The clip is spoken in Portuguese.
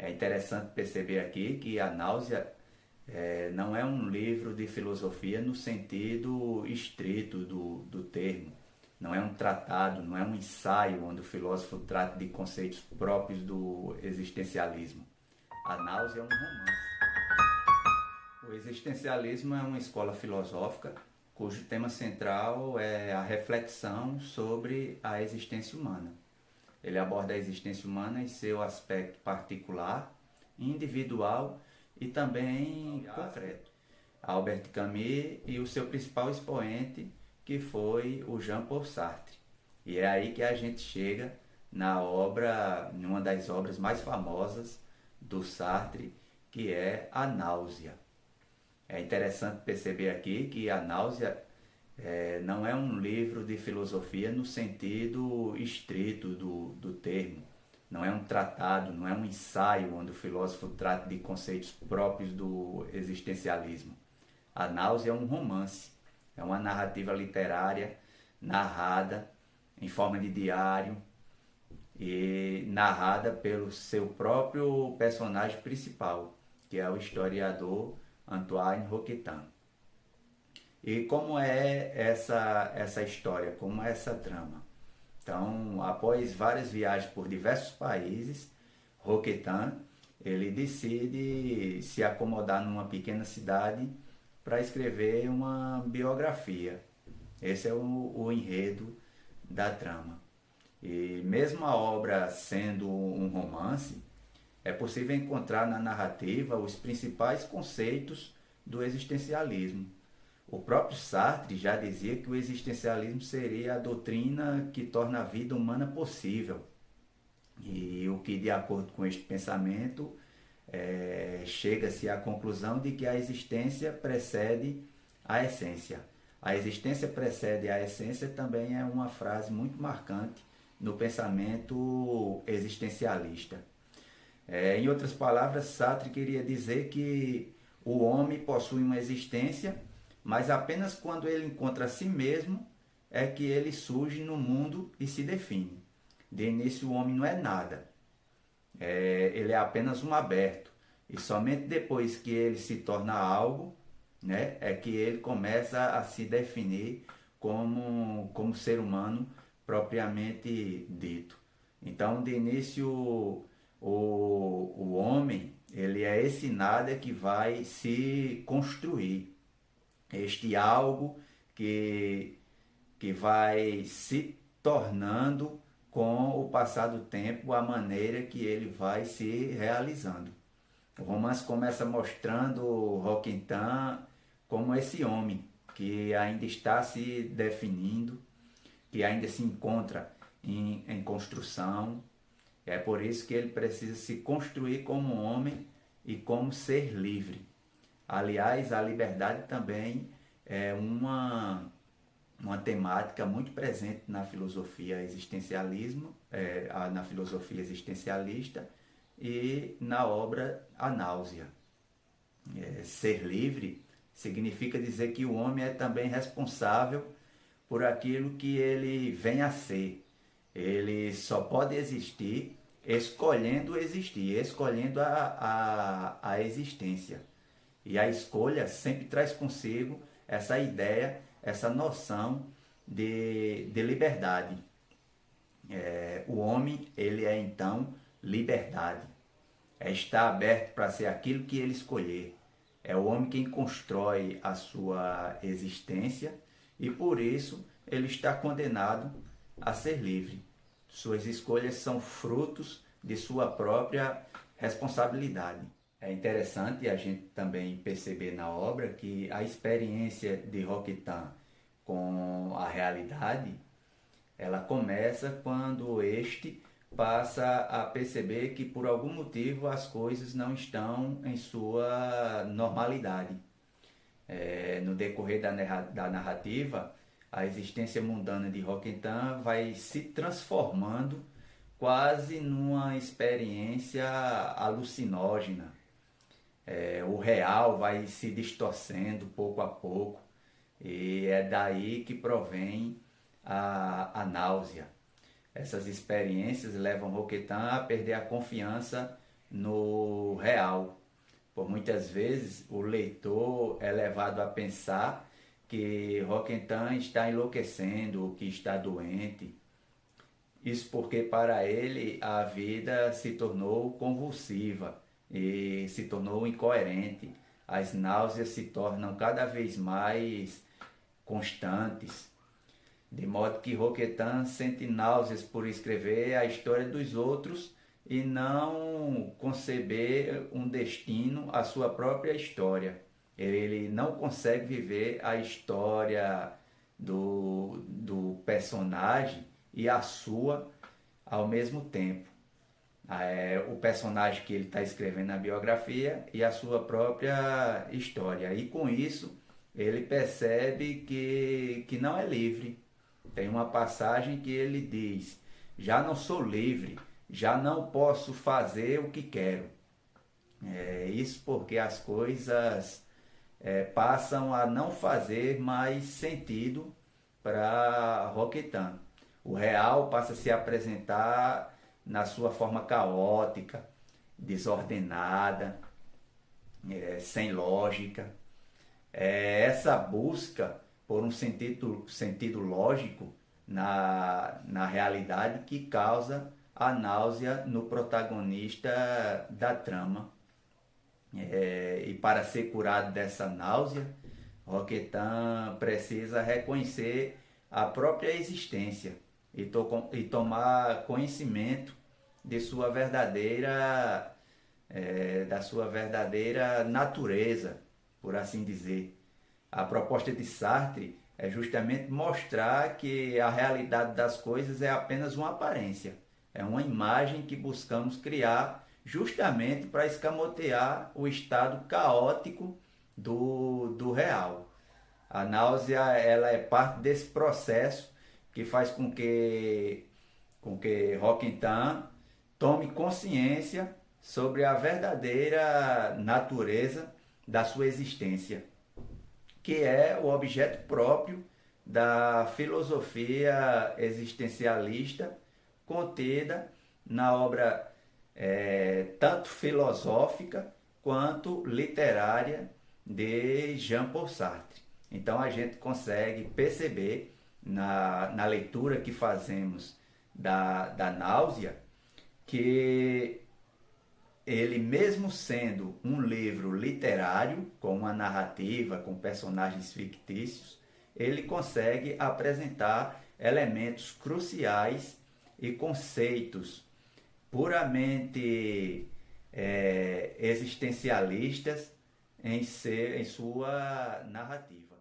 É interessante perceber aqui que a Náusea não é um livro de filosofia no sentido estrito do termo. Não é um tratado, não é um ensaio onde o filósofo trata de conceitos próprios do existencialismo. A Náusea é um romance. O existencialismo é uma escola filosófica cujo tema central é a reflexão sobre a existência humana. Ele aborda a existência humana em seu aspecto particular, individual e também concreto. Albert Camus e o seu principal expoente, que foi o Jean-Paul Sartre. E é aí que a gente chega numa das obras mais famosas do Sartre, que é A Náusea. É interessante perceber aqui que A Náusea não é um livro de filosofia no sentido estrito do termo. Não é um tratado, não é um ensaio onde o filósofo trata de conceitos próprios do existencialismo. A Náusea é um romance, é uma narrativa literária narrada em forma de diário e narrada pelo seu próprio personagem principal, que é o historiador Antoine Roquetin. E como é essa história, como é essa trama? Então, após várias viagens por diversos países, Roquetin ele decide se acomodar numa pequena cidade para escrever uma biografia. Esse é o enredo da trama. E mesmo a obra sendo um romance, é possível encontrar na narrativa os principais conceitos do existencialismo. O próprio Sartre já dizia que o existencialismo seria a doutrina que torna a vida humana possível. E o que, de acordo com este pensamento, chega-se à conclusão de que a existência precede a essência. A existência precede a essência também é uma frase muito marcante no pensamento existencialista. Em outras palavras, Sartre queria dizer que o homem possui uma existência, mas apenas quando ele encontra a si mesmo é que ele surge no mundo e se define. De início, o homem não é nada. Ele é apenas um aberto. E somente depois que ele se torna algo, né, é que ele começa a se definir como ser humano propriamente dito. Então, de início, o homem, ele é esse nada que vai se construir. Este algo que vai se tornando com o passar do tempo a maneira que ele vai se realizando. O romance começa mostrando Roquetin como esse homem que ainda está se definindo, que ainda se encontra em construção. É por isso que ele precisa se construir como homem e como ser livre. Aliás, a liberdade também é uma temática muito presente na filosofia na filosofia existencialista e na obra A Náusea. Ser livre significa dizer que o homem é também responsável por aquilo que ele vem a ser. Ele só pode existir escolhendo existir, escolhendo a existência. E a escolha sempre traz consigo essa ideia, essa noção de liberdade. O homem, ele é então liberdade. Estar aberto para ser aquilo que ele escolher. É o homem quem constrói a sua existência e por isso ele está condenado a ser livre. Suas escolhas são frutos de sua própria responsabilidade. É interessante a gente também perceber na obra que a experiência de Roquetin com a realidade, ela começa quando este passa a perceber que por algum motivo as coisas não estão em sua normalidade. No decorrer da narrativa, a existência mundana de Roquetin vai se transformando quase numa experiência alucinógena. O real vai se distorcendo pouco a pouco e é daí que provém a náusea. Essas experiências levam Roquetin a perder a confiança no real. Por muitas vezes o leitor é levado a pensar que Roquentin está enlouquecendo, que está doente. Isso porque para ele a vida se tornou convulsiva e se tornou incoerente. As náuseas se tornam cada vez mais constantes, de modo que Roquentin sente náuseas por escrever a história dos outros e não conceber um destino à sua própria história. Ele não consegue viver a história do personagem e a sua ao mesmo tempo. O personagem que ele está escrevendo na biografia e a sua própria história. E com isso ele percebe que não é livre. Tem uma passagem que ele diz: já não sou livre, já não posso fazer o que quero. Isso porque as coisas passam a não fazer mais sentido para Roquentin. O real passa a se apresentar na sua forma caótica, desordenada, sem lógica. Essa busca por um sentido lógico na realidade que causa a náusea no protagonista da trama. E para ser curado dessa náusea, Roquentin precisa reconhecer a própria existência e tomar conhecimento de sua da sua verdadeira natureza, por assim dizer. A proposta de Sartre é justamente mostrar que a realidade das coisas é apenas uma aparência, é uma imagem que buscamos criar justamente para escamotear o estado caótico do real. A náusea ela é parte desse processo que faz com que Roquentin tome consciência sobre a verdadeira natureza da sua existência, que é o objeto próprio da filosofia existencialista contida na obra tanto filosófica quanto literária de Jean-Paul Sartre. Então a gente consegue perceber na leitura que fazemos da náusea que ele, mesmo sendo um livro literário, com uma narrativa, com personagens fictícios, ele consegue apresentar elementos cruciais e conceitos puramente existencialistas em sua narrativa.